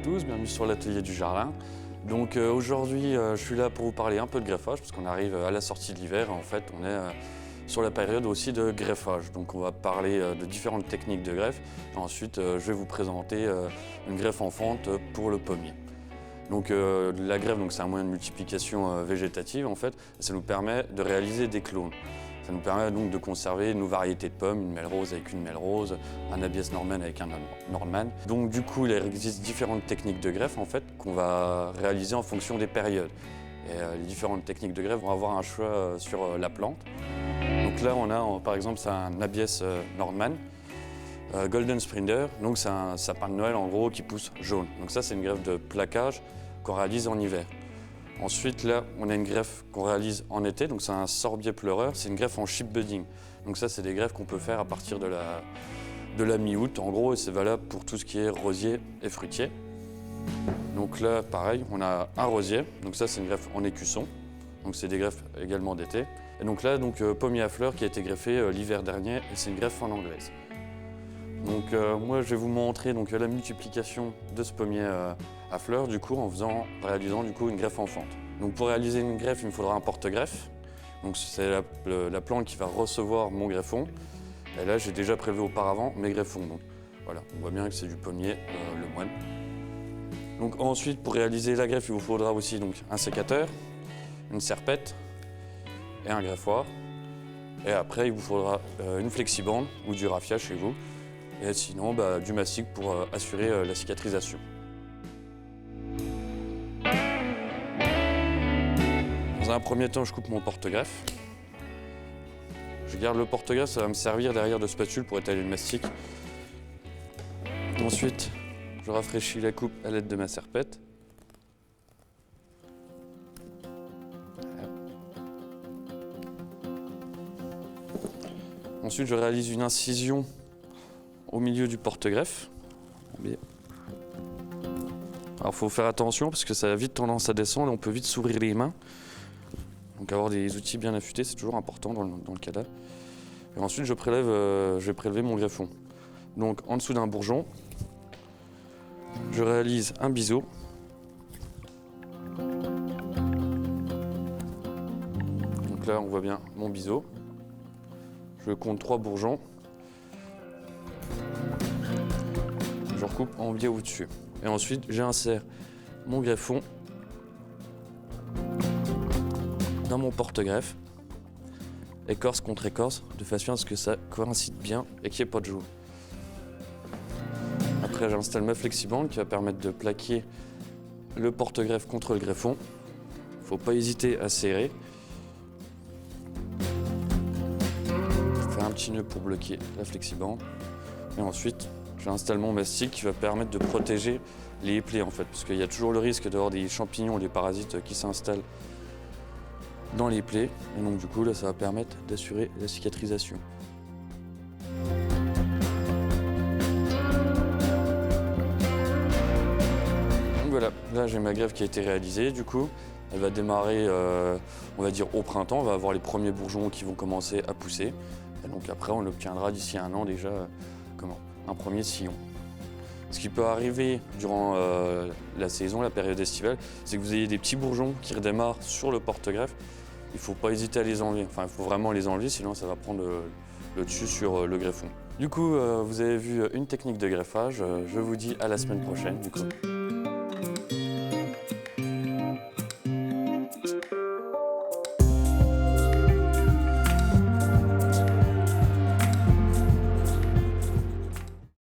tous, bienvenue sur l'atelier du jardin. Donc aujourd'hui, je suis là pour vous parler un peu de greffage parce qu'on arrive à la sortie de l'hiver. En fait, on est sur la période aussi de greffage. Donc on va parler de différentes techniques de greffe. Ensuite, je vais vous présenter une greffe en fente pour le pommier. Donc la greffe, c'est un moyen de multiplication végétative en fait. Ça nous permet de réaliser des clones. Ça nous permet donc de conserver nos variétés de pommes, une mêle-rose avec une mêle-rose, un Abies Norman avec un Norman. Donc du coup, il existe différentes techniques de greffe en fait qu'on va réaliser en fonction des périodes. Et les différentes techniques de greffe vont avoir un choix sur la plante. Donc là, on a par exemple, c'est un Abies Norman, Golden Sprinter. Donc c'est un sapin de Noël en gros qui pousse jaune. Donc ça, c'est une greffe de plaquage qu'on réalise en hiver. Ensuite, là, on a une greffe qu'on réalise en été, donc c'est un sorbier pleureur, c'est une greffe en chip budding. Donc ça, c'est des greffes qu'on peut faire à partir de la mi-août, en gros, et c'est valable pour tout ce qui est rosier et fruitier. Donc là, pareil, on a un rosier, donc ça, c'est une greffe en écusson, donc c'est des greffes également d'été. Et donc là, pommier à fleurs qui a été greffé l'hiver dernier, et c'est une greffe en anglaise. Donc moi, je vais vous montrer la multiplication de ce pommier à fleurs du coup, en réalisant une greffe en fente. Donc pour réaliser une greffe, il me faudra un porte-greffe. Donc c'est la plante qui va recevoir mon greffon. Et là, j'ai déjà prélevé auparavant mes greffons. Donc voilà, on voit bien que c'est du pommier le moine. Donc ensuite, pour réaliser la greffe, il vous faudra aussi un sécateur, une serpette et un greffoir. Et après, il vous faudra une flexibande ou du raffia chez vous. Et sinon, du mastic pour assurer la cicatrisation. Dans un premier temps, je coupe mon porte-greffe. Je garde le porte-greffe, ça va me servir derrière de spatule pour étaler le mastic. Ensuite, je rafraîchis la coupe à l'aide de ma serpette. Ensuite, je réalise une incision au milieu du porte-greffe. Alors il faut faire attention parce que ça a vite tendance à descendre et on peut vite s'ouvrir les mains. Donc avoir des outils bien affûtés, c'est toujours important dans le cas là. Et ensuite, je vais prélever mon greffon. Donc en dessous d'un bourgeon, je réalise un biseau. Donc là, on voit bien mon biseau. Je compte 3 bourgeons. Je recoupe en biais au-dessus. Et ensuite, j'insère mon greffon dans mon porte-greffe, écorce contre écorce, de façon à ce que ça coïncide bien et qu'il n'y ait pas de jaune. Après, j'installe ma flexibande qui va permettre de plaquer le porte-greffe contre le greffon. Il ne faut pas hésiter à serrer. Faire un petit nœud pour bloquer la flexibande. Et ensuite, j'installe mon mastic qui va permettre de protéger les plaies en fait, parce qu'il y a toujours le risque d'avoir des champignons, des parasites qui s'installent dans les plaies. Et donc du coup là, ça va permettre d'assurer la cicatrisation. Donc voilà, là j'ai ma greffe qui a été réalisée. Du coup, elle va démarrer, on va dire au printemps. On va avoir les premiers bourgeons qui vont commencer à pousser. Et donc après, on obtiendra d'ici un an déjà un premier sillon. Ce qui peut arriver durant la saison, la période estivale, c'est que vous ayez des petits bourgeons qui redémarrent sur le porte-greffe. Il ne faut pas hésiter à les enlever. Enfin, il faut vraiment les enlever, sinon ça va prendre le dessus sur le greffon. Du coup, vous avez vu une technique de greffage. Je vous dis à la semaine prochaine. Du coup.